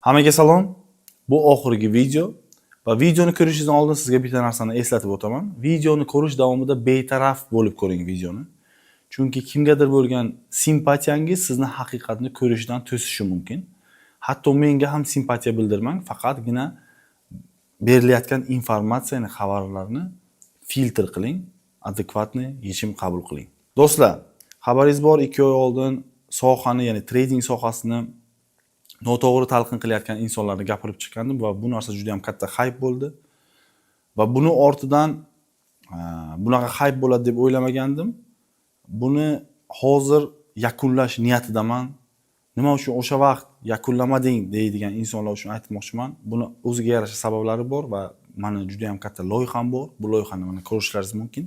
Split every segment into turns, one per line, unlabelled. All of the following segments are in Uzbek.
Hammaga salom. Bu oxirgi video va videoni ko'rishingizdan oldin sizga bitta narsani eslatib o'taman. Videoni ko'rish davomida betaraf bo'lib ko'ring videoni. Chunki kimgadir bo'lgan simpatiyangiz sizni haqiqatni ko'rishdan to'sishi mumkin. Hatto menga ham simpatiya bildirmang, faqatgina berilayotgan informatsiyani, xabarlarni filtr qiling, adekvatni yechim qabul qiling. Do'stlar, xabaringiz bor, 2 oy oldin sohani, ya'ni trading sohasini noto'g'ri talqin qilayotgan insonlarni gapirib chiqqandim va bu narsa juda ham katta hype bo'ldi. Va buni ortidan bunaqa hype bo'ladi deb o'ylamagandim. Buni hozir yakunlash niyatidaman. Nima uchun o'sha vaqt yakunlamading deydigan insonlar uchun aytmoqchiman. Buni o'ziga yarasha sabablari bor va meni juda ham katta loyiham bor. Bu loyihani mana ko'rishlaringiz mumkin.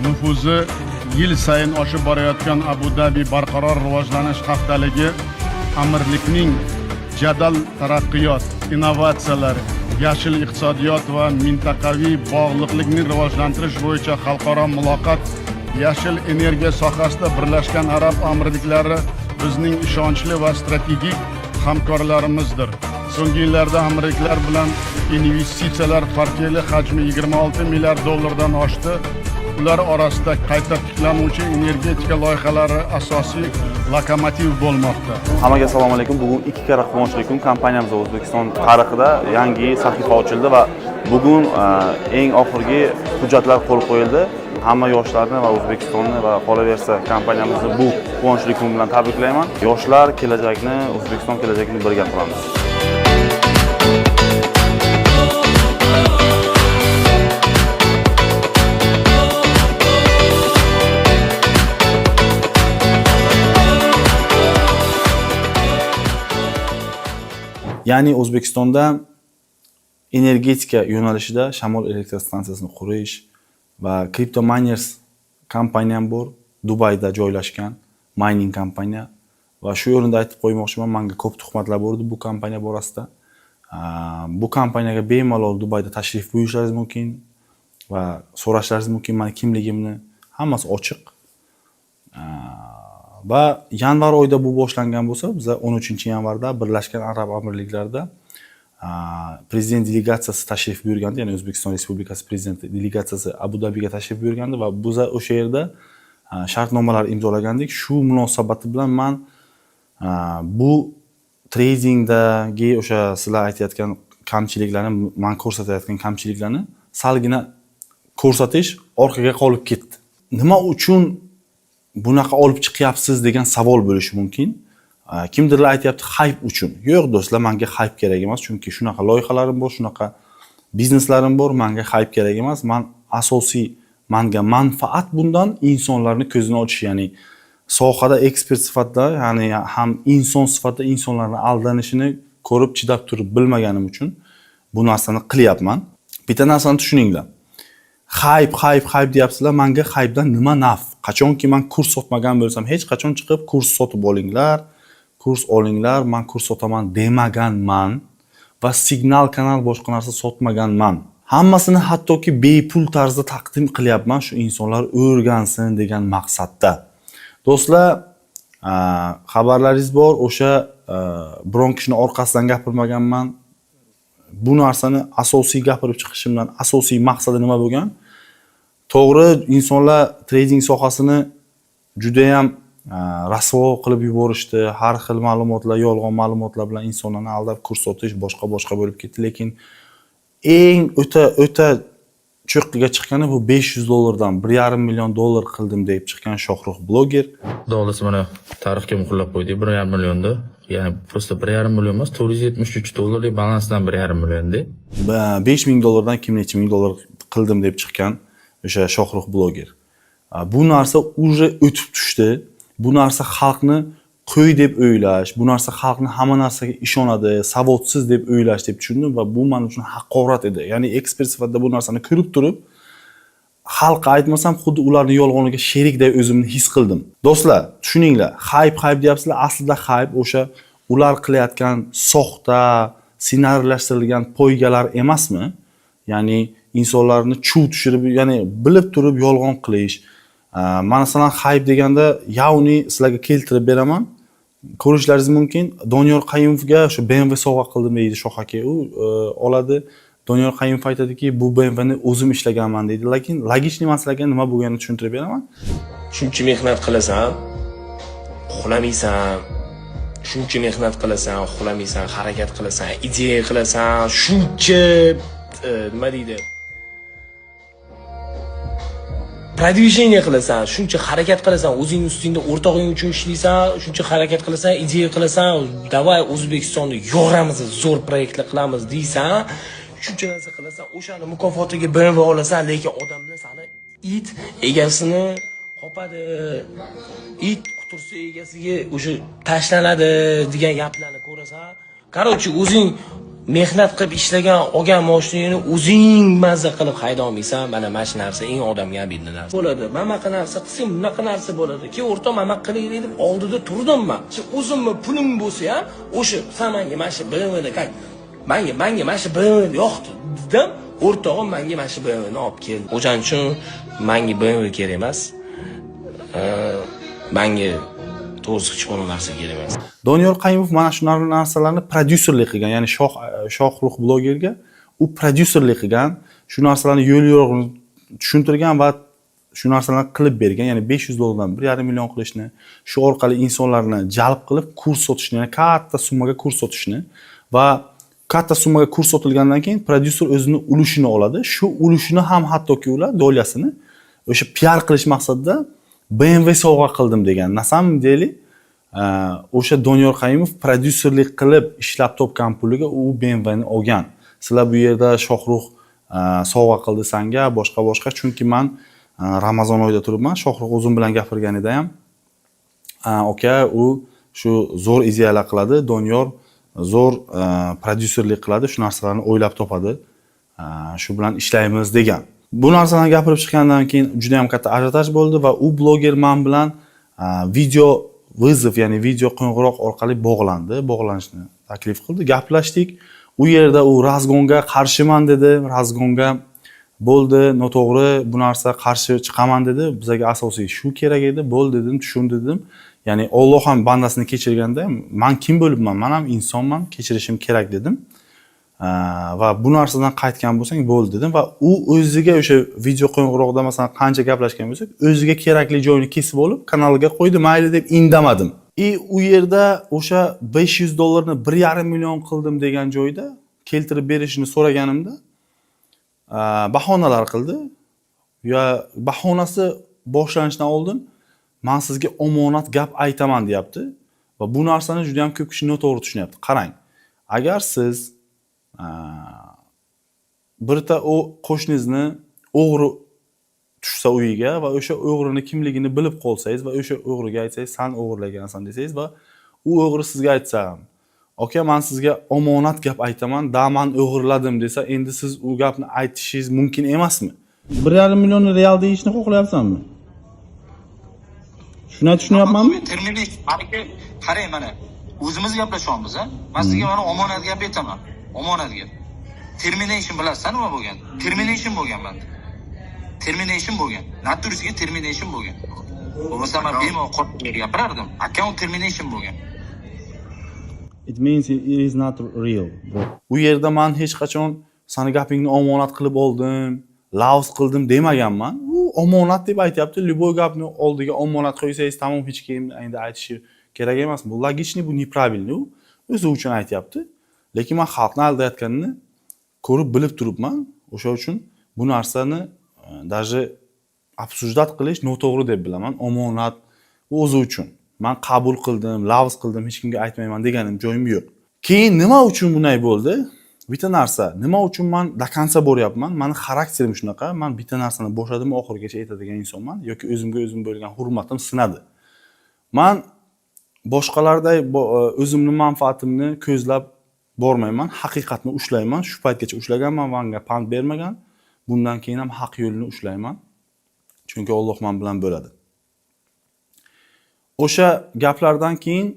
Nufuzi yil sayin oshib borayotgan Abu Dhabi barqaror rivojlanish haftaligi amirlikning jadal taraqqiyot, innovatsiyalar, yashil iqtisodiyot va mintaqaviy bog'liqlikni rivojlantirish bo'yicha xalqaro muloqot, yashil energiya sohasida Birlashgan Arab Amirliklari bizning ishonchli va strategik hamkorlarimizdir. So'nggi yillarda amirliklar bilan investitsiyalar portfeli hajmi 26 milliard dollardan oshdi. Ular orasida qayta tiklanuvchi energetika loyihalari asosiy lokomotiv bo'lmoqda.
Hammaga assalomu alaykum. Bugun 2 karra quvonchli kun. Kompaniyamiz O'zbekiston tarixida yangi sahifa ochildi va bugun eng oxirgi hujjatlar qo'l qo'yildi. Hamma yoshlarni va O'zbekistonni va qolaversa kompaniyamizni bu quvonchli kun bilan tabriklayman. Yoshlar kelajakni, O'zbekiston kelajagini birga quramiz. Ya'ni O'zbekistonda energetika yo'nalishida shamol elektr stansiyasini qurish va Crypto Miners kompaniya ham bor, Dubayda joylashgan mining kompaniya va shu o'rinda aytib qo'ymoqchiman, menga ko'p tuhmatlar bo'ldi bu kompaniya borasida. Bu kompaniyaga bemalol Dubayda tashrif buyurishlaringiz mumkin va so'rashlaringiz mumkin, meni kimligimni, hammasi ochiq. Va yanvar oyida bu boshlangan bo'lsa, biz 13-yanvarda Birlashgan Arab Amirliklarida prezident delegatsiyasi tashrif buyurgandi, ya'ni O'zbekiston Respublikasi prezidenti delegatsiyasi Abu Dhabiga tashrif buyurgandi va biz o'sha yerda shartnomalar imzolagandik. Shu munosabati bilan men bu tradingdagi o'sha sizlar aytayotgan kamchiliklarni, men ko'rsatayotgan kamchiliklarni salgina ko'rsatish orqaga qolib ketdi. Nima uchun bunaqa olib chiqyapsiz degan savol bo'lishi mumkin. Kimdirlar aytayapti hype uchun. Yo'q do'stlar, menga hype kerak emas, chunki shunaqa loyihalarim bor, shunaqa bizneslarim bor, menga hype kerak emas. Men asosiy menga manfaat bundan insonlarni ko'zini ochish, ya'ni sohada ekspert sifatida, ya'ni ham inson sifatida insonlarning aldanishini ko'rib chidab turib bilmaganim uchun bu narsani qilyapman. Bitta narsani tushuninglar. Hype deyapsizlar, menga hypedan nima naf? Qachonki men kurs sotmagan bo'lsam, hech qachon chiqib kurs sotib olinglar, kurs olinglar, men kurs sotaman demaganman va signal kanal boshqa narsa sotmaganman. Hammasini hattoki bepul tarzda taqdim qilyapman, shu insonlar o'rgansin degan maqsadda. Do'stlar, xabarlaringiz bor, o'sha biron kishini orqasidan gapirmaganman. Bu narsani asosiy gapirib chiqishimdan asosiy maqsadi nima bo'lgan? To'g'ri, insonlar trading sohasini juda ham rasvo qilib yuborishdi. Har xil ma'lumotlar, yolg'on ma'lumotlar bilan insonlarni aldab kurs sotish boshqa bo'lib ketdi, lekin eng o'ta cho'qqiga chiqqani bu $500 $1,5 million qildim deb chiqqan Shohrux bloger.
Dollarni mana tarixga muhrlab qo'ydik, $1,5 millionni. Ya'ni prosta $1,5 million emas, $473 balansdan $1,5 millionni.
$5,000 dan kim necha ming dollar qildim deb chiqqan o'sha Shohrux bloger. Bu narsa uje o'tib tushdi. Bu narsa xalqni qo'y deb o'ylash, bu narsa xalqni hamma narsaga ishonadi, savodsiz deb o'ylash deb tushundim va bu men uchun haqorat edi. Ya'ni ekspert sifatida bu narsani ko'rib turib, xalqqa aytmasam xuddi ularning yolg'oniga sherikday o'zimni his qildim. Do'stlar, tushuninglar, hype deyapsizlar, aslida hype o'sha ular qilayotgan soxta ssenariylashtirilgan poygalar emasmi? Ya'ni insonlarni chuv tushirib, ya'ni bilib turib yolg'on qilish. Masalan, hayb deganda yavni sizlarga keltirib beraman. Ko'rishlaringiz mumkin. Doniyor Qayumovga o'sha BMW sovg'a qildim deydi Shoh aka. U oladi. Doniyor Qayumov aytadiki, bu BMWni o'zim ishlaganman deydi. Lekin logik emasligini nima bo'lganini tushuntirib beraman.
Shuncha mehnat qilasan, uxlamaysan. Shuncha mehnat qilasan, uxlamaysan, harakat qilasan, ideya qilasan, shuncha nima deydi? Продвижение qilasan, shuncha harakat qilasan, o'zing ustingda o'rtog'ing uchun ishlaysan, shuncha harakat qilasan, ideya qilasan, davay O'zbekistonni yoramiz, zo'r proyektlar qilamiz deysan, shuncha narsa qilasan, o'shani mukofotiga BMW olasan, lekin odamlar sani it egasini qopadi. It qutursa egasiga o'sha tashlanadi degan gaplarni ko'rasan. Qarochi o'zing mehnat qilib ishlagan olgan mashinangni o'zing mazza qilib hayda olmaysan. Mana shu narsa eng odamga abidli narsa bo'ladi. Bunaqa narsa qilsang, bunaqa narsa bo'ladi. Keyin o'rtoq mana qilaylik deb oldida turdim men. O'zimni pulim bo'lsa ham, o'sha "Sen menga mana shu BMWni qay? Menga mana shu BMW yo'qdi" dedim. O'rtog'im menga mana shu BMWni olib keldi. O'shaning uchun menga BMW kerak emas. Menga to'siqchi o'ng narsa kerak emas.
Doniyor Qayumov mana shu narsalarni prodyuserlik qilgan, ya'ni Shohruh blogerga u prodyuserlik qilgan, shu narsalarni yo'l yo'rig'ini tushuntirgan va shu narsalarni qilib bergan, ya'ni $500 dan 1,5 million qilishni, shu orqali insonlarni jalb qilib kurs sotishni, ya'ni katta summaga kurs sotishni va katta summaga kurs sotilgandan keyin prodyuser o'zini ulushini oladi. Shu ulushini ham hattoki ular dolyasini o'sha PR qilish maqsadida BMW sovg'a qildim degan. Nasam deylik, o'sha Doniyor Qayumov prodyuserlik qilib ishlab topgan puliga u BMWni olgan. Sizlar bu yerda Shohruh sovg'a qildi senga, boshqa, chunki men Ramazon oyida turibman. Shohruh o'zim bilan gapirganida ham aka u shu zo'r ideyalar qiladi, Doniyor zo'r prodyuserlik qiladi, shu narsalarni o'ylab topadi. Shu bilan ishlaymiz degan. Bu narsalarni gapirib chiqqandan keyin juda ham katta ajotaj bo'ldi va u bloger men bilan video vizov, ya'ni video qo'ng'iroq orqali bog'lanishni taklif qildi. Gaplashdik. U yerda u razgonga qarshiman dedi. Razgonga bo'ldi, noto'g'ri, bu narsa qarshi chiqaman dedi. Bizga asosiy shu kerak edi. Bo'ldi dedim, tushundim. Ya'ni Alloh ham bandasini kechirganda, men kim bo'libman? Men ham insonman, kechirishim kerak dedim. Va bu narsadan qaytgan bo'lsang bo'ldi dedim va u o'ziga o'sha video qo'ng'iroqda masalan qancha gaplashgan bo'lsak, o'ziga kerakli joyini kesib olib kanaliga qo'ydi, mayli deb indamadim. U yerda o'sha $500 ni 1,5 million qildim degan joyda keltirib berishini so'raganimda bahonalar qildi. Ya bahonasi boshlanishdan oldin men sizga omonat gap aytaman deyapti va bu narsani juda ham ko'p kishi noto'g'ri tushunyapti. Qarang, agar siz birta o qo'shningizni o'g'ri tushsa uyiga va o'sha o'g'rini kimligini bilib qolsangiz va o'sha o'g'riga aytsangiz, "Sen o'g'irlagansan" desangiz va u o'g'ri sizga aytsa, "Aka, men sizga omonat gap aytaman, da men o'g'irladim" desa, endi siz u gapni aytishingiz mumkin emasmi? 1,5 million real deyishni xohlayapsanmi? Shuni tushunyapmanmi?
Qarang, mana o'zimiz gaplashyapmiz, a? Men sizga mana omonat gap aytaman. Omonat gap. Termination bilasizlar nima bo'lgan? Termination bo'lgan menda. Termination bo'lgan. Naturasiga termination bo'lgan. Bo'lmasa men bemalol qotib gapirardim. Account termination bo'lgan.
It means it is not real. U yerda men hech qachon seni gapingni omonat qilib oldim, lavz qildim demaganman. U omonat deb aytayapti. Любой gapni oldiga omonat qo'ysangiz tamom, hech kim endi aytishi kerak emas. Bu logichniy, bu неправильный. U o'zi uchun aytayapti. Lekin men xalqni aldayotganini ko'rib bilib turibman. O'sha uchun bu narsani даже обсуждать qilish noto'g'ri deb bilaman. Omonat o'zi uchun. Men qabul qildim, lavz qildim, hech kimga aytmayman deganim joyim yo'q. Keyin nima uchun bunday bo'ldi? Bitta narsa, nima uchun men до конца boryapman? Meni xarakterim shunaqa. Men bitta narsani boshladim, oxirigacha aytadigan insonman yoki o'zimga o'zim bo'lgan hurmatim sinadi. Men boshqalarday o'zimning manfaatimni ko'zlab bormayman, haqiqatni ushlayman. Shu paytgacha ushlaganman, menga pand bermagan. Bundan keyin ham haq yo'lni ushlayman. Chunki Alloh men bilan bo'ladi. O'sha gaplardan keyin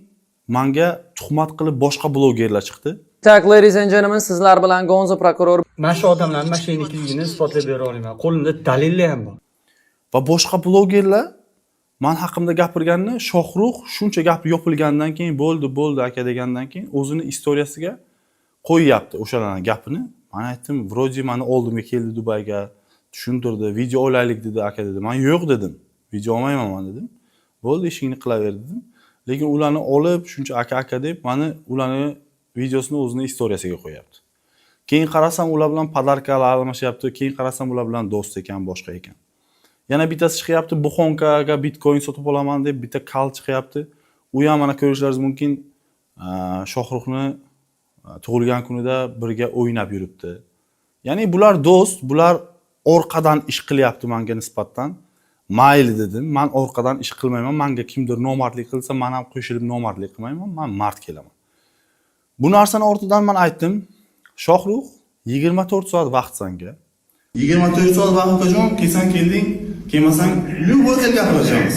menga tuhmat qilib boshqa blogerlar chiqdi.
Tak, ladies and gentlemen, sizlar bilan Gonzo prokuror.
Mana shu odamlarning mashinachiligini isbotlab bera olaman. Qo'limda dalillar ham bor.
Va boshqa blogerlar men haqimda gapirganni Shohrux shuncha gap yopilgandan keyin bo'ldi aka degandan keyin o'zini istoriyasiga qo'yyapti o'shalarning gapini. Men aytdim, "Vrodi meni oldimga keldi Dubayga, tushuntirdi, video olaylik dedi aka" dedi. Men "Yo'q" dedim. "Video olmayman men" dedim. "Bo'ldi, ishingni qilaver" dedim. Lekin ularni olib shuncha aka deb meni ularni videosini o'zini istoriyasiga qo'yapti. Keyin qarasam ular bilan podarkalar almashyapti, keyin qarasam ular bilan do'st ekan, boshqa ekan. Yana bittasi chiqyapti, Buxonkaga Bitcoin sotib olaman deb bitta kal chiqyapti. U ham mana ko'rishlaringiz mumkin, Shohruxni tug'ilgan kunida birga o'ynab yuribdi. Ya'ni bular do'st, bular orqadan ish qilyapti menga nisbatan. Mayli dedim, men orqadan ish qilmayman. Menga kimdir nomardlik qilsa, men ham qo'shilib nomardlik qilmayman. Men mard kelaman. Bu narsani ortidan men aytdim, Shohrux 24 soat vaqt senga. 24 soat vaqt qachon kelsan kelding, kelmasang любой xil gapiramiz.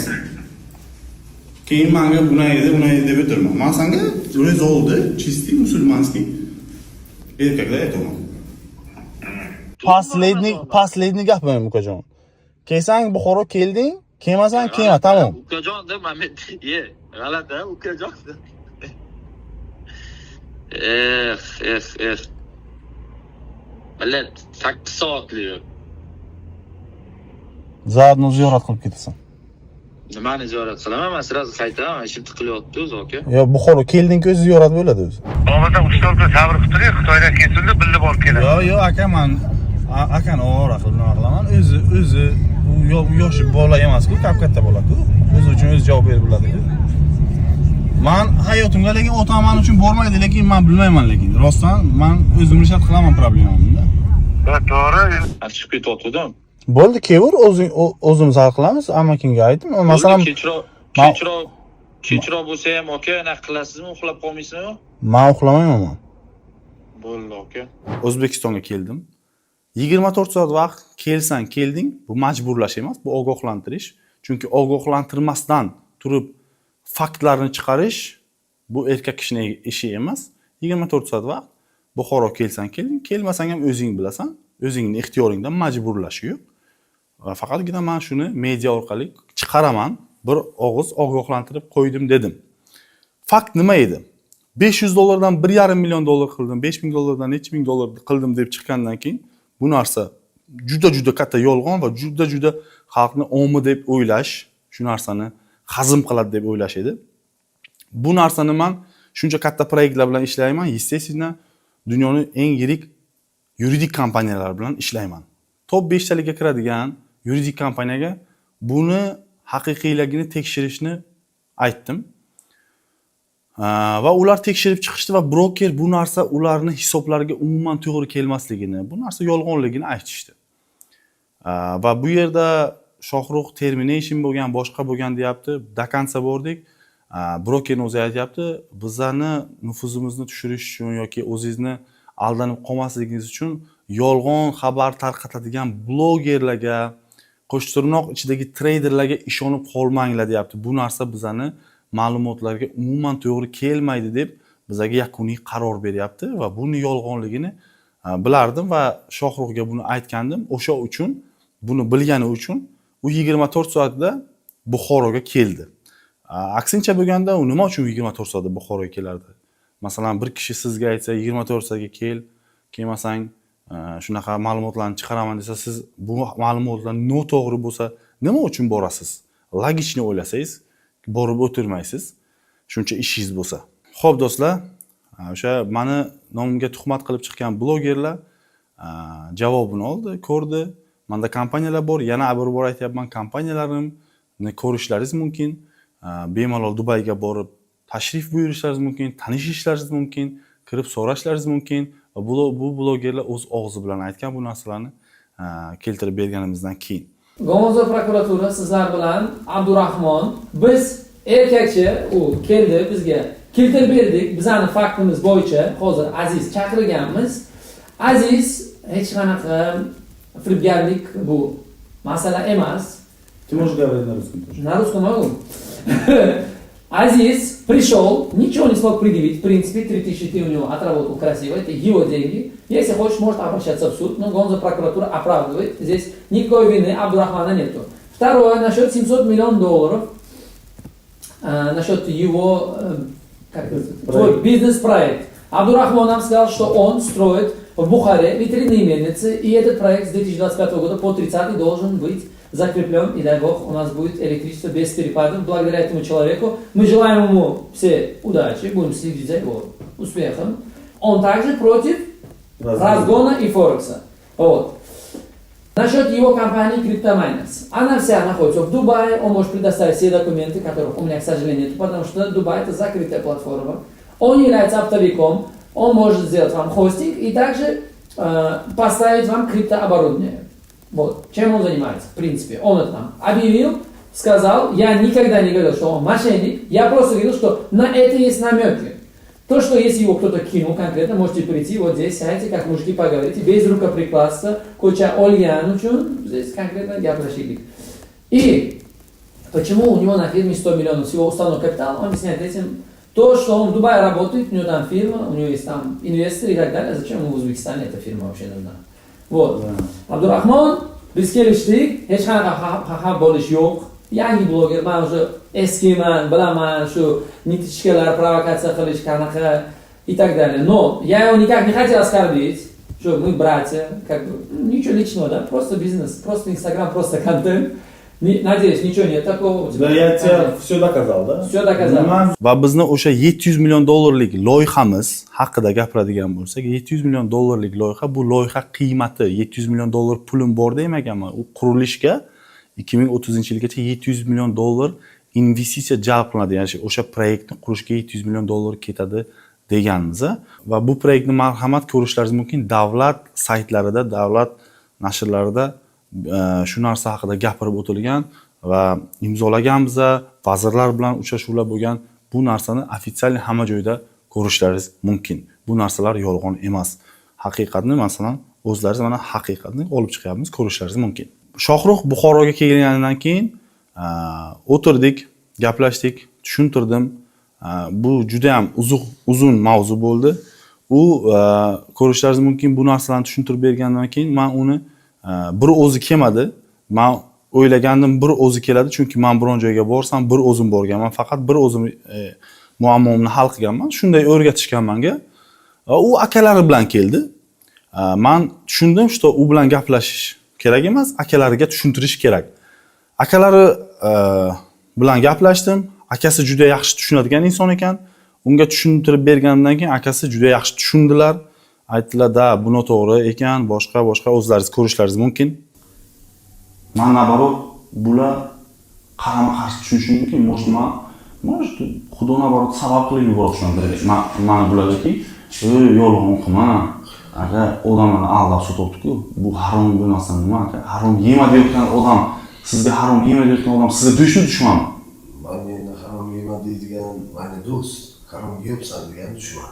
Keyin menga bunay edi deb o'tirma. Men senga rezoldi, чистый musulmonskiy erkaklar aytaman. Последний gapim ukajon. Kelsang Buxoro kelding, kelmasang kelma, tamom.
Ukajon deb men g'alati, ukajon. Millet 8 soatlik.
Zaadno ziyorat qilib ketasan.
Nimani ziyorat qilaman? Men sirasi qaytaman, ishim tiqilyapti o'zi, aka.
Yo, Buxoro kelding-ku ziyorat bo'ladi o'zi.
Hozirda 3 soatda sabr qilib turing, Xitoydan kelsinda bilib olib keladi.
Yo, aka men akani ovora qilaman. O'zi u yoshi bola emas-ku, katta bola-ku. O'zi uchun o'zi javob berib biladi-ku. Men hayotimga lekin otam men uchun bormaydi, lekin men bilmayman lekin. Rostdan men o'zim rishad qilaman problemimda.
To'g'ri.
Chiqib ketyapti-da.
Bo'ldi, kevur o'zimiz hal qilamiz. Amakinga aytdim. Masalan,
kechroq bo'lsa ham aka, naq qilasizmi, uxlab qolmaysizmi?
Men uxlamayman.
Bo'ldi, aka.
O'zbekistonga keldim. 24 soat vaqt kelsang kelding, bu majburlash emas, bu ogohlantirish. Chunki ogohlantirmasdan turib faktlarni chiqarish bu erkak kishining ishi emas. 24 soat vaqt Buxoro kelsang kelding, kelmasang ham o'zing bilasan. O'zingning ixtiyoringdan majburlash yo'q. Faqatgina men shuni media orqali chiqaraman, bir og'iz ogohlantirib qo'ydim dedim. Fakt nima edi? $500 $1,5 million qildim, $5,000 necha ming dollar qildim deb chiqqandan keyin bu narsa juda katta yolg'on va juda xalqni omi deb o'ylash, shu narsani hazm qiladi deb o'ylash edi. Bu narsani men shuncha katta proyektlar bilan ishlayman, естественно, dunyoning eng yirik yuridik kompaniyalar bilan ishlayman. Top 5 talikka kiradigan yuridik kompaniyaga buni haqiqiyligini tekshirishni aytdim. Va ular tekshirib chiqishdi va broker bu narsa ularning hisoblariga umuman to'g'ri kelmasligini, bu narsa yolg'onligini aytishdi. Va bu yerda Shohrux termination bo'lgan, boshqa bo'lgan deyapti. Dakansa bordik. Brokerning o'zi aytayapti, bizlarni nufuzimizni tushirish uchun yoki o'zingizni aldanib qolmasligingiz uchun yolg'on xabar tarqatadigan blogerlarga, qo'shtirnoq ichidagi treyderlarga ishonib qolmanglar deyapti. Bu narsa bizani ma'lumotlarga umuman to'g'ri kelmaydi deb bizga yakuniy qaror beryapti va buni yolg'onligini bilardim va Shohruxga buni aytgandim. O'sha uchun, buni bilgani uchun u 24 soatda Buxoroga keldi. Aksincha bo'lganda u nima uchun 24 soatda Buxoroga kelardi? Masalan, bir kishi sizga aytsa 24 soatga kelmasang shunaqa ma'lumotlarni chiqaraman desa, siz bu ma'lumotlar noto'g'ri bo'lsa, nima uchun borasiz? Logichni o'ylasangiz, borib o'tirmaysiz. Shuncha ishingiz bo'lsa. Xo'p do'stlar, o'sha meni nomimga tuhmat qilib chiqqan blogerlar javobini oldi, ko'rdi. Menda kompaniyalar bor, yana bir bor aytayapman, kompaniyalarimni ko'rishlaringiz mumkin. Bemalol Dubayga borib tashrif buyurishlaringiz mumkin, tanishishlaringiz mumkin, kirib so'rashlaringiz mumkin. Va bu blogerlar o'z og'zi bilan aytgan bu narsalarni keltirib berganimizdan keyin.
Gonzo prokuratura sizlar bilan Abdurahmon, biz erkakchi u keldi, bizga keltirib berdik. Bizning faktimiz bo'yicha hozir Aziz chaqirganmiz. Aziz hech qanaqa firibgarlik bu masala emas.
Ты можешь говорить на русском тоже.
На русском могу. Азиз пришел, ничего не смог предъявить, в принципе, 3000 ты у него отработал красиво, это его деньги. Если хочешь, может обращаться в суд, но Гонза прокуратура оправдывает, здесь никакой вины Абдурахмана нету. Второе, насчет 700 миллионов долларов, насчет его твой бизнес-проект. Абдурахман нам сказал, что он строит в Бухаре ветряные мельницы, и этот проект с 2025 года по 30 должен быть закреплен, и дай Бог, у нас будет электричество без перепадов благодаря этому человеку. Мы желаем ему все удачи, будем следить за его успехом. Он также против разгона и Форекса. Вот. Насчет его компании CryptoMiners. Она вся находится в Дубае, он может предоставить все документы, которых у меня, к сожалению, нет, потому что Дубай это закрытая платформа. Он является оптовиком, он может сделать вам хостинг и также поставить вам криптооборудование. Вот. Чем он занимается, в принципе. Он это там объявил, сказал, я никогда не говорил, что он мошенник, я просто говорил, что на это есть намеки. То, что если его кто-то кинул конкретно, можете прийти, вот здесь сядьте, как мужики поговорите, без рукоприкладства, куча Ольян учун, здесь конкретно я прошли. И почему у него на фирме 100 миллионов всего уставного капитала, он объясняет этим, то, что он в Дубае работает, у него там фирма, у него есть там инвесторы и так далее, зачем ему в Узбекистане эта фирма вообще нужна? Вот. Abdurahmon, biz kelishdik, hech qanaqa xafa bo'lish yo'q. Yangi bloger, men уже eskiman, bilaman shu nitishkalar, provokatsiya qilish qanaqa и так далее. Но я его никак не хотел оскорбить, что мы братья, как бы ничего личного, да, просто бизнес, просто Инстаграм, просто контент. Надеюсь, ничего нет такого.
Да, я тебе все доказал, да?
Все доказал.
Va bizni o'sha 700 million dollarlik loyihamiz haqida gapiradigan bo'lsak, 700 million dollarlik loyiha, bu loyiha qiymati 700 million dollar pulim bor demaganman. U qurilishga 2030-yilgacha 700 million dollar investitsiya jalb qilinadi. Ya'ni o'sha proyektni qurishga 700 million dollar ketadi deganmiz. Va bu proyektni marhamat ko'rishlaringiz mumkin davlat saytlarida, davlat nashrlarida shu narsa haqida gapirib o'tilgan va imzolaganmiz, vazirlar bilan uchrashuvlar bo'lgan. Bu narsani ofitsial hamma joyda ko'rishlaringiz mumkin. Bu narsalar yolg'on emas. Haqiqatni masalan o'zlaringiz mana haqiqatni olib chiqyapmiz, ko'rishlaringiz mumkin. Shohrux Buxoroga kelganidan keyin o'tirdik, gaplashdik, tushuntirdim. Bu juda ham uzun mavzu bo'ldi. U ko'rishlaringiz mumkin, bu narsalarni tushuntirib bergandan keyin men uni bir o'zi kelmadi. Men o'ylagandim bir o'zi keladi, chunki men biron joyga borsam bir o'zim borganman, faqat bir o'zim muammomni hal qilganman. Shunday o'rgatishgan menga. U akalari bilan keldi. Men tushundim, что u bilan gaplashish kerak emas, akalariga tushuntirish kerak. Akalari bilan gaplashdim. Akasi juda yaxshi tushunadigan inson ekan. Unga tushuntirib bergandan keyin akasi juda yaxshi tushundilar. Aytdilar, "Da, bu noto'g'ri ekan, boshqa o'zlaringiz ko'rishlaringiz mumkin." Men nabarot bular qarama-qarshi tushunishi mumkin. Может, xudo nabarot sabab qilib yuborishdan kerak. Men bularga yolg'on qilma. Agar odamlarni aldab sotibdi-ku, bu harom bo'lmasa nima? Harom yema deyotgan odam, sizga harom yema deyotgan odam sizga dushmanmi?
Men endi harom yema deydigan meni do'st, harom yeyapsan degan dushman.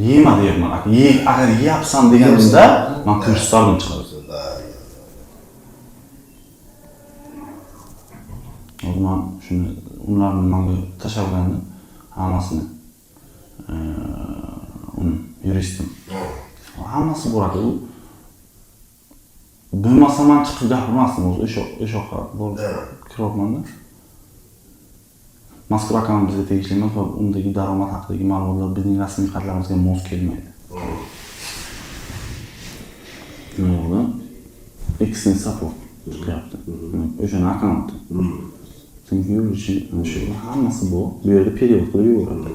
Yema deyapman aka. Agar yeyapsan deganimda men ko'rsatdim chiqadi. O'zim shuni ularni menga tashabbusni hammasini yuristim. Hammasi bor aka. Bo'lmasa men chiqib gapirmasdim o'zi o'sha bo'ldi. Kiropmanda. Mazkur akam bizga tegishli emas va undagi daromad haqidagi ma'lumotlar bizning rasmiy xatlarimizga mos kelmaydi. Nima bo'ldi? Extend support qilyapti. O'shani akkaunt. Chunki shu hammasi bor. Bu yerda period qilib yuboradi.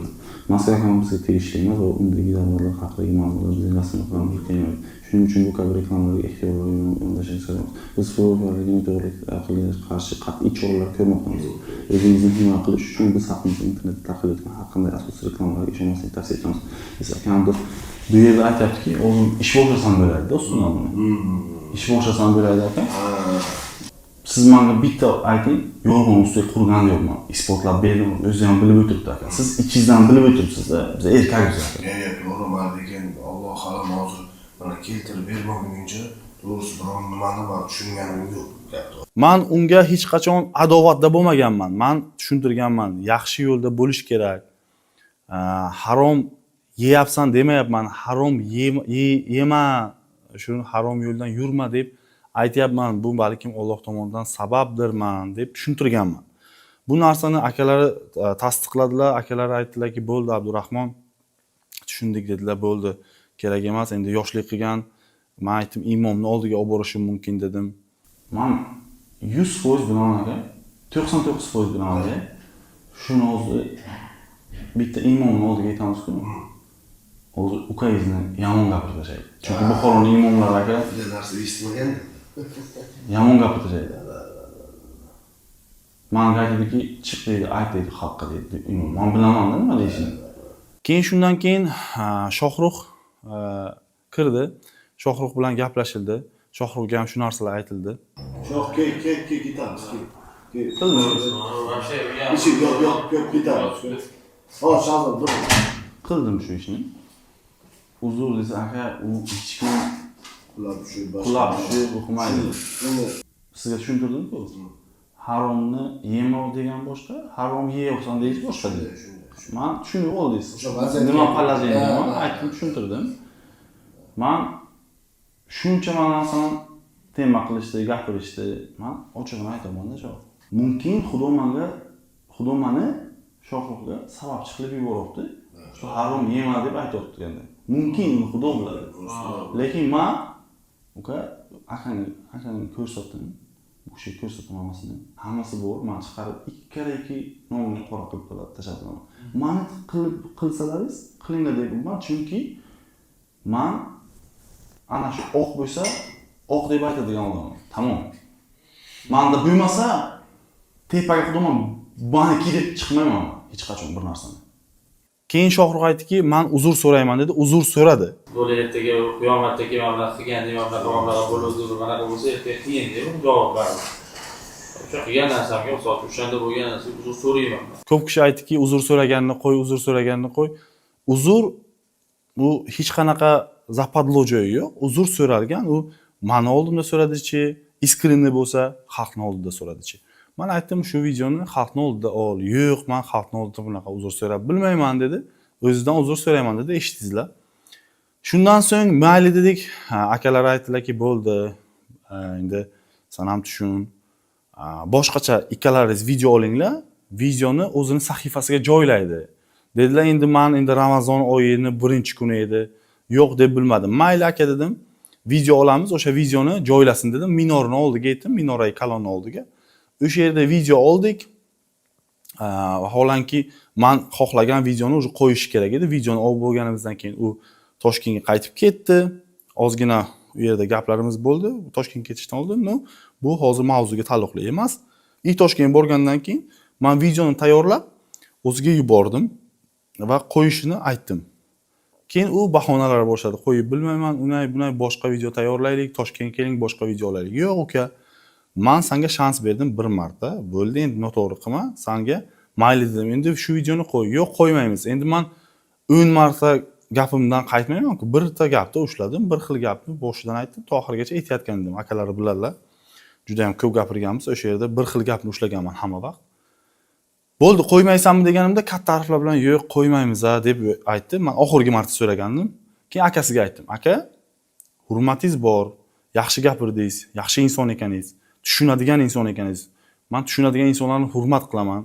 Mazkur akam bizga tegishli emas va undagi daromadlar haqidagi ma'lumotlar bizning rasmiy xatlarimizga kelmaydi. Shuning uchun bu kabi reklamalarga ehtiyotli yondashishimiz kerak. Biz firibgarlikni to'g'riga qarshi qat'iy choralar ko'rmoqdamiz. O'zingizni himoya qilish uchun biz haqimizda internetda tarqalayotgan har qanday asosiy reklamalarga ishonmaslikni tavsiya etamiz. Biz akamdir bu yerda aytyaptiki, o'zim ish boshlasham bo'ladi-da, ustidan buni. Ish boshlasham bo'ladi ekan. Siz menga bitta ayting, yolg'on ustiga qurgan yo'qman. Isbotlab berdim, o'zi ham bilib o'tiribdi aka. Siz ichingizdan bilib o'tiribsiz-da. Biz erkakmiz aka.
To'g'ri, men degan Alloh halim hozir mana keltirib bermaguncha Doğrusu ben nimani tushunganim yo'q.
Man unga hech qachon adovatda bo'lmaganman. Man tushuntirganman. Yaxshi yo'lda bo'lish kerak. Harom yeyapsan demayapman. Harom yema, shu harom yo'ldan yurma deb aytyapman. Bu balkim Alloh tomonidan sababdirman deb tushuntirganman. Bu narsani akalari tasdiqladilar. Akalari aytdilarki, bo'ldi Abdurahmon, tushundik dedilar, bo'ldi. Kerak emas, endi yoshlik qilgan. Men aytdim, imomni oldiga olib borishim mumkin dedim. Men 100% bilan aka, 99% bilan aka, shuni o'zi bitta imomni oldiga aytamiz-ku. O'zi ukangizni yomon gapirishadi. Chunki Buxoroning imomlari aka
Bunday narsa eshitmagan.
yomon gapirishadi. Menga aytdiki, chiq deydi, ayt deydi xalqqa deydi imom. Men bilaman nima deyishini. Keyin shundan keyin Shohrux kirdi. Shohrux bilan gaplashildi. Shohrug'ga ham shu narsalar aytildi.
Yo'q, ketamiz. Yo'q, ketamiz. Hop, shazam, dur.
Qildim shu ishni. Uzr desa aka, u hech kim qulab tushib o'qimaydi. Sizga tushuntirdim-ku. Haromni yema degan boshqa, harom yeyapsan deyish boshqa deydi. Men tushunib oldingiz. Nima qilajagimni aytib tushuntirdim. Men shuncha narsani tema qilishdi, gapirishdi. Men ochig'ini aytaman-da, shu. Mumkin Xudo meni Shohrug'ga sababchi qilib yuboribdi. Shu harom yema deb aytibdi endi. Mumkin Xudo biladi. Lekin men uka akani ko'rsatdim. Bu kishi ko'rsatdim hammasini. Hammasi bor. Men chiqarib ikki nomni qora qilib tashladim. Meni qilsalaringiz, qilinglar deyman. Chunki men ana shu oq bo'lsa, oq deb aytadigan odamman. Tamom. Menda bo'lmasa, tepaga xudoman baniki deb chiqmayman hech qachon bir narsani. Keyin Shohrux aytdiki, men uzr so'rayman dedi. Uzr so'radi.
Bo'ldi ertaga qiyomatdagi mablag' qilgan mablag' bo'ladi, mana bo'lsa ertaga qiyin deb javob berdi. O'sha qilgan narsamga o'xshab o'shanda bo'lgan narsa uzr so'rayman.
Ko'p kishi aytdiki, uzr so'raganini qo'y, uzr so'raganini qo'y. Uzr bu hech qanaqa zapadlo joyi yo'q. Uzr so'ralgan, u meni oldimda so'radichi, iskrinni bo'lsa, xalqning oldida so'radichi. Men aytdim, shu videoni xalqning oldida ol. Yo'q, men xalqning oldida bunaqa uzr so'rab bilmayman dedi. O'zidan uzr so'rayman dedi, eshitdingizlar. Shundan so'ng mayli dedik. Akalar aytdilarki, bo'ldi. Endi sen ham tushun. Boshqacha ikkalaringiz video olinglar. Videoni o'zining sahifasiga joylaydi. Dedilar, endi men Ramazon oyining 1-kuni edi. Yo'q deb bilmadim. Mayli aka dedim. Video olamiz, o'sha videoni joylasin dedim. Minorni oldiga aytdim, minorai kalonni oldiga. O'sha yerda video oldik. Vaholanki men xohlagan videoni o'zi qo'yish kerak edi. Videoni olib bo'lganimizdan keyin u Toshkentga qaytib ketdi. Ozgina u yerda gaplarimiz bo'ldi. Toshkentga ketishdan oldin, bu hozir mavzuga taalluqli emas. Toshkentga borgandan keyin men videoni tayyorlab o'ziga yubordim va qo'yishini aytdim. Keyin u bahonalar boshladi. Qo'yib bilmayman, unay boshqa video tayyorlaylik, Toshkentga keling, boshqa video olaylik. Yo'q uka. Men senga shans berdim bir marta. Bo'ldi, endi noto'g'ri qilma. Senga mayli dedim. Endi shu videoni qo'y. Yo'q, qo'ymaymiz. Endi men 10 marta gapimdan qaytmayman-ku. Birta gapni ushladim, bir xil gapni boshidan aytdim, to oxirigacha aytayotgan edim. Akalari biladilar. Juda ham ko'p gapirganmiz. O'sha yerda bir xil gapni ushlaganman hamma vaqt. Bo'ldi, qo'ymaysanmi deganimda katta harflar bilan yo'q, qo'ymaymiz-a deb aytdi. Men oxirgi marta so'ragandim. Keyin akasiga aytdim. Aka, hurmatingiz bor, yaxshi gapirdingiz, yaxshi inson ekaningiz, tushunadigan inson ekaningiz. Men tushunadigan insonlarni hurmat qilaman.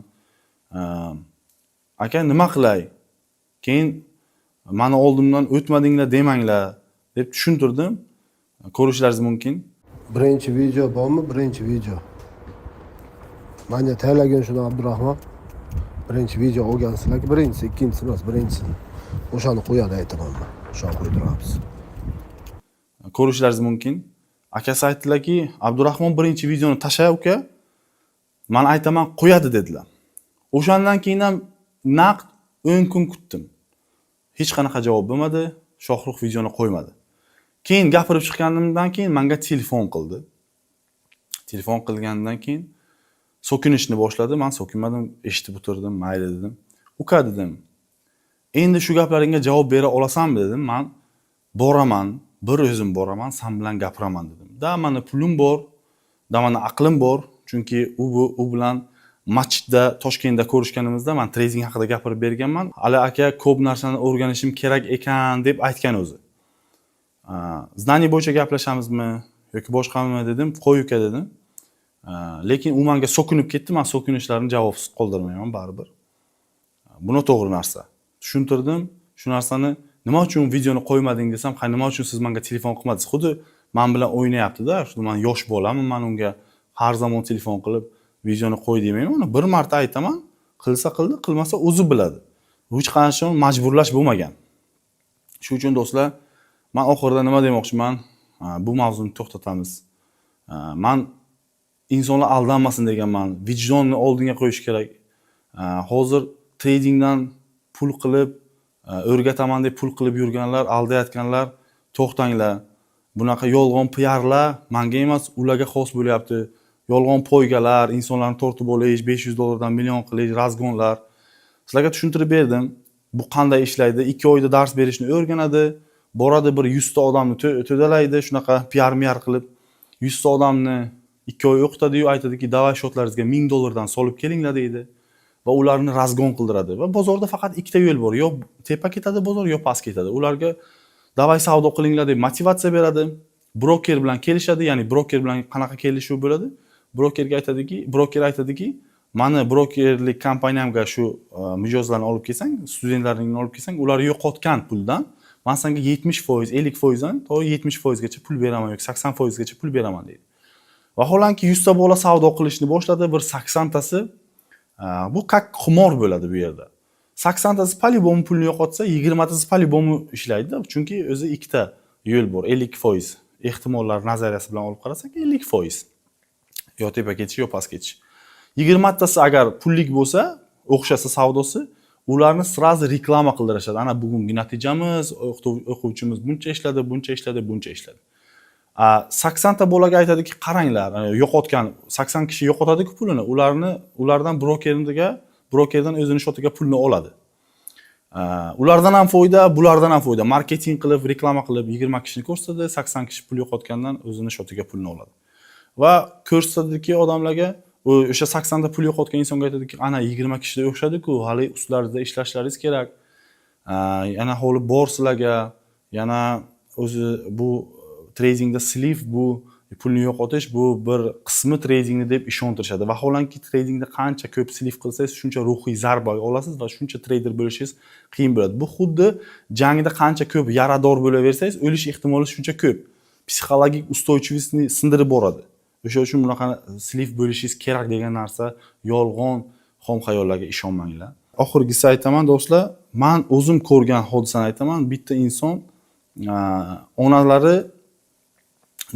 Aka, nima qilay? Keyin meni oldimdan o'tmadinglar demanglar deb tushuntirdim. Ko'rishlaringiz mumkin.
Birinchi video bormi? Birinchi video. Menga tayyorlagan shuni Abdurahmon. Birinchi video olgansizlarki, birinchisi, ikkinchisi emas, birinchisi. O'shani qo'yadi aytaman men. O'shani qo'ydiramiz.
Ko'rishlaringiz mumkin. Akasi aytdilarki, Abdurahmon birinchi videoni tashlay uka. Men aytaman, qo'yadi dedilar. O'shandan keyin ham naqd 10 kun kutdim. Hech qanaqa javob bo'lmadi. Shohrux videoni qo'ymadi. Keyin gapirib chiqqanimdan keyin menga telefon qildi. Telefon qilgandan keyin so'kinishni boshladi. Men so'kinmadim, eshitib o'tirdim, mayli dedim. Uka dedim. Endi shu gaplaringga javob bera olasanmi dedim. Men boraman, bir o'zim boraman, sen bilan gapiraman dedim. Da mani pulim bor, da mani aqlim bor, chunki u bilan masjidda Toshkentda ko'rishganimizda men trading haqida gapirib berganman. Ali aka ko'p narsani o'rganishim kerak ekan deb aytgan o'zi. Zdaniya bo'yicha gaplashamizmi yoki boshqami dedim, qo'y uka dedim. Lekin u menga so'kinib ketdi, men so'kinishlarini javobsiz qoldirmayman baribir. Bu noto'g'ri narsa. Tushuntirdim, shu narsani nima uchun videoni qo'ymading desam, nima uchun siz menga telefon qilmadingiz? Xuddi men bilan o'ynayapti-da, men yosh bolaman, men unga har zamon telefon qilib videoni qo'y demayman. Uni bir marta aytaman, qilsa qildi, qilmasa o'zi biladi. Hech qancha majburlash bo'lmagan. Shuning uchun do'stlar, men oxirida nima demoqchiman? Bu mavzuni to'xtatamiz. Men insonlar aldanmasin deganman. Vijdonni oldinga qo'yish kerak. Hozir tradingdan pul qilib, o'rgataman deb pul qilib yurganlar, aldayotganlar, to'xtanglar. Bunaqa yolg'on piarlar menga emas, ularga xos bo'lyapti. Yolg'on poygalar, insonlarni tortib olish, $500 million qilish, razgonlar. Sizlarga tushuntirib berdim. Bu qanday ishlaydi? 2 oyda dars berishni o'rganadi. Boradi bir 100 ta odamni to'dalaydi, shunaqa piar qilib 100 ta odamni 2 oy o'qitadi-yu, aytadiki, "Davay shotlaringizga $1000 solib kelinglar" deydi va ularni razgon qildiradi. Va bozorda faqat ikkita yo'l bor. Yo tepa ketadi bozor, yo past ketadi. Ularga "Davay savdo qilinglar" deb motivatsiya beradi. Broker bilan kelishadi, ya'ni broker bilan qanaqa kelishuv bo'ladi? Broker aytadiki, "Mani brokerlik kompaniyamga shu mijozlarni olib kelsang, studentlaringni olib kelsang, ular yo'qotgan puldan men senga 70%, 50%dan to 70% gacha pul beraman yoki 80% gacha pul beraman" deydi. Vaholanki 100 ta bola savdo qilishni boshladi, bir 80 tasi bu kak xumor bo'ladi bu yerda. 80 tasi polibom pulni yo'qotsa, 20 tasi polibom ishlaydi, chunki o'zi ikkita yo'l bor, 50% ehtimollar nazariyasi bilan olib qarasak 50%. Yo tepa ketish, yo past ketish. 20 tasi agar pullik bo'lsa, o'xshasa savdosi, ularni sразу reklama qildirishadi. Ana bugungi natijamiz, o'quvchimiz buncha ishladi, buncha ishladi, buncha ishladi. 80 ta bolaga aytadiki, qaranglar, yo'qotgan 80 kishi yo'qotadi-ku pulini, ulardan brokerdan o'zini shotiga pulni oladi. Ulardan ham foyda, bulardan ham foyda. Marketing qilib, reklama qilib 20 kishini ko'rsatadi, 80 kishi pul yo'qotgandan o'zini shotiga pulni oladi. Va ko'rsatadiki odamlarga, o'sha 80 ta pul yo'qotgan insonga aytadiki, "Ana 20 kishida o'xshadi-ku, hali ustlaringizda ishlashlaringiz kerak. Yana holi bor sizlarga, yana o'zi bu tradingda slif, bu pulni yo'qotish, bu bir qismi tradingni" deb ishontirishadi. Vaholanki tradingda qancha ko'p slif qilsangiz, shuncha ruhiy zarba olasiz va shuncha trader bo'lishingiz qiyin bo'ladi. Bu xuddi jangda qancha ko'p yarador bo'laversangiz, o'lish ehtimoli shuncha ko'p. Psixologik ustuvchilikni sindirib boradi. O'sha uchun bunaqa slif bo'lishingiz kerak degan narsa yolg'on, xom xayollarga ishonmanglar. Oxirgisi aytaman do'stlar, men o'zim ko'rgan hodisani aytaman. Bitta inson onalari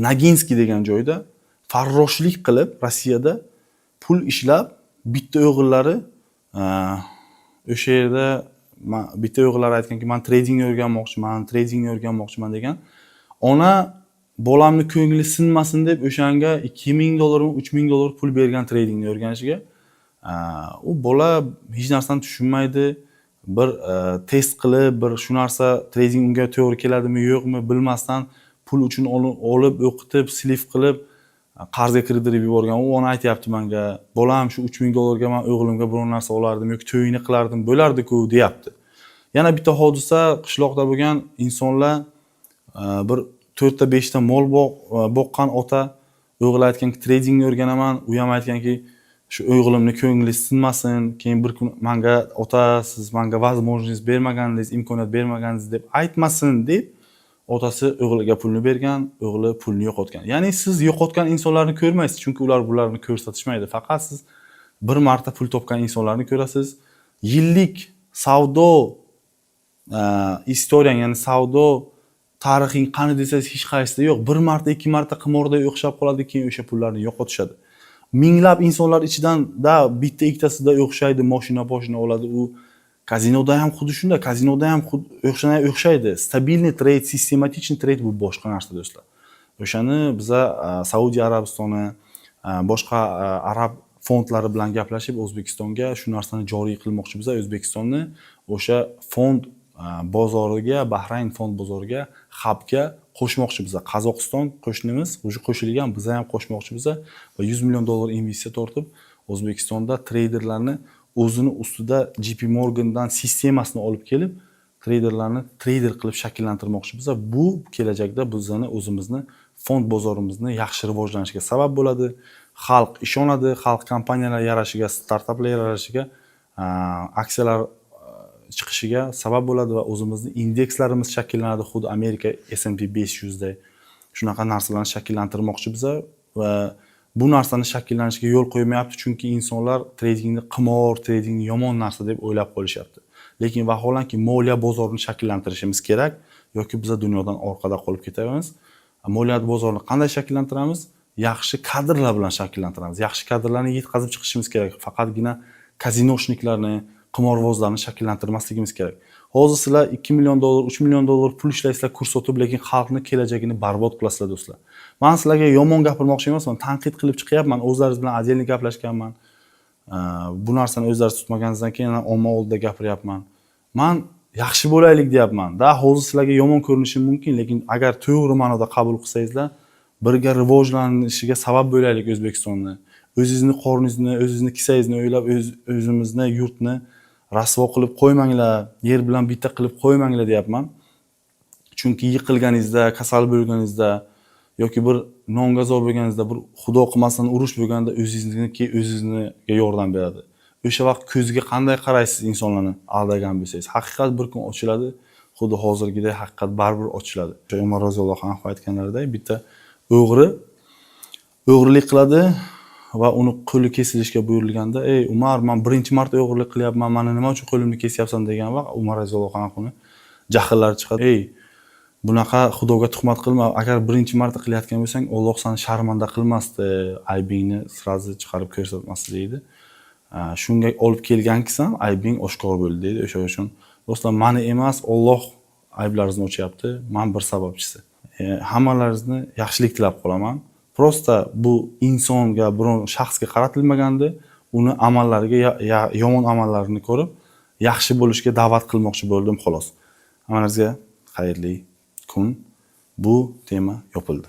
Naginskiy degan joyda farroshlik qilib Rossiyada pul ishlab, bitta o'g'illari o'sha yerda bitta o'g'illari aytganki, "Men tradingni o'rganmoqchiman" degan. Ona bolamni ko'ngli sinmasin deb o'shanga $2000 mi, $3000 pul bergan tradingni o'rganishiga. U bola hech narsani tushunmaydi. Bir test qilib, bir shu narsa trading unga to'g'ri keladimi, yo'qmi bilmasdan pul uchun olib, o'qitib, slif qilib, qarzga kirdirib yuborgan. U ona aytayapti menga, "Bolam shu $3000 ga men o'g'limga biror narsa olardim yoki to'yini qilardim, bo'lardi-ku" deyapti. Yana bitta hodisa qishloqda bo'lgan. Insonlar bir 4 ta 5 ta mol boqqan ota o'g'li aytganki, "Tradingni o'rganaman", u ham aytganki, "Shu o'g'limni ko'ngli sinmasin, keyin bir kun menga ota siz menga возможность bermaganingiz, imkoniyat bermaganingiz deb aytmasin" deb otasi o'g'liga pulni bergan, o'g'li pulni yo'qotgan. Ya'ni siz yo'qotgan insonlarni ko'rmaysiz, chunki ular bularni ko'rsatishmaydi. Faqat siz bir marta pul topgan insonlarni ko'rasiz. Yillik savdo istoriyang, ya'ni savdo tarixing qani desangiz hech qaysida yo'q. Bir marta, 2 marta qimorda o'xshab qoladi, keyin o'sha pullarni yo'qotishadi. Minglab insonlar ichidan bitta ikkitasida o'xshaydi, mashina oladi. U kazinoda ham xuddi shunda, kazinoda ham o'xshaydi. Stabilniy trade, sistematichniy trade bu boshqa narsa do'stlar. O'shani biza Saudiya Arabistoni, boshqa arab fondlari bilan gaplashib O'zbekistonga shu narsani joriy qilmoqchi biza. O'zbekistonni o'sha fond bozoriga, Bahrayn fond bozoriga, hubga qo'shmoqchi biza. Qozog'iston qo'shnimiz, o'sha qo'shilgan, biza ham qo'shmoqchi biza va 100 million dollar investitsiya tortib, O'zbekistonda treyderlarni o'zini ustida JP Morgandan sistemasini olib kelib, treyderlarni treyder qilib shakllantirmoqchi biza. Bu kelajakda bizani o'zimizni fond bozorimizni yaxshi rivojlanishiga sabab bo'ladi. Xalq ishonadi, xalq kompaniyalar yarashiga, startaplar yarashiga, aksiyalar chiqishiga sabab bo'ladi va o'zimizni indekslarimiz shakllanadi, xuddi Amerika S&P 500 da shunaqa narsalarni shakllantirmoqchi biza va bu narsani shakllanishiga yo'l qo'ymayapti, chunki insonlar tradingni qimor, tradingni yomon narsa deb o'ylab qolishyapti. Lekin vaholanki moliya bozorini shakllantirishimiz kerak, yoki biz dunyodan orqada qolib ketamiz. Moliya bozorini qanday shakllantiramiz? Yaxshi kadrlar bilan shakllantiramiz. Yaxshi kadrlarni yetkazib chiqishimiz kerak. Faqatgina kazinoshniklarni, qimorbozlarni shakllantirmasligimiz kerak. Hozir sizlar 2 million dollar, 3 million dollar pul ishlaysizlar, kurs sotib, lekin xalqni kelajagini barbod qilasizlar do'stlar. Men sizlarga yomon gapirmoqchi emasman, tanqid qilib chiqyapman, o'zlaringiz bilan отдельно gaplashganman. Bu narsani o'zlaringiz tutmaganingizdan keyin omma oldida gapiryapman. Men yaxshi bo'laylik deyapman. Da hozir sizlarga yomon ko'rinishi mumkin, lekin agar to'g'ri ma'noda qabul qilsangizlar, birga rivojlanishiga sabab bo'laylik O'zbekistonni. O'zingizni qorningizni, o'zingizni kisangizni o'ylab, o'zimizni yurtni rasvo qilib qo'ymanglar, yer bilan bitta qilib qo'ymanglar deyapman. Chunki yiqilganingizda, kasal bo'lganingizda yoki bir nongazor bo'lganingizda, bir xudo qilmasin urush bo'lganda o'zingizga yordam beradi. O'sha vaqt ko'ziga qanday qaraysiz insonlarni aldagan bo'lsangiz, haqiqat bir kun ochiladi, xuddi hozirgidek haqiqat baribir ochiladi. Umar roziyallohu anhu aytganlaridek, bitta o'g'rilik qiladi va uni qo'li kesilishga buyurilganda, "Ey Umar, men birinchi marta o'g'rilik qilyapman, meni nima uchun qo'limni kesyapsan?" degan vaqt Umar roziyallohu anhu jahllari chiqadi. "Ey, bunaqa xudoga tuhmat qilma. Agar birinchi marta qilayotgan bo'lsang, Alloh seni sharmanda qilmasdi, aybingni sirazi chiqarib ko'rsatmasdi" deydi. Shunga olib kelgankisan, aybing oshkor bo'ldi deydi. O'sha uchun do'stlar, meni emas, Alloh ayblaringizni ochayapti. Men bir sababchisi. Hammalaringizni yaxshilik tilab qolaman. Prosta bu insonga, biron shaxsga qaratilmaganda, uni amallariga, yomon amallarini ko'rib, yaxshi bo'lishga da'vat qilmoqchi bo'ldim xolos. Hammalaringizga xayrli kun. Bu tema yopildi.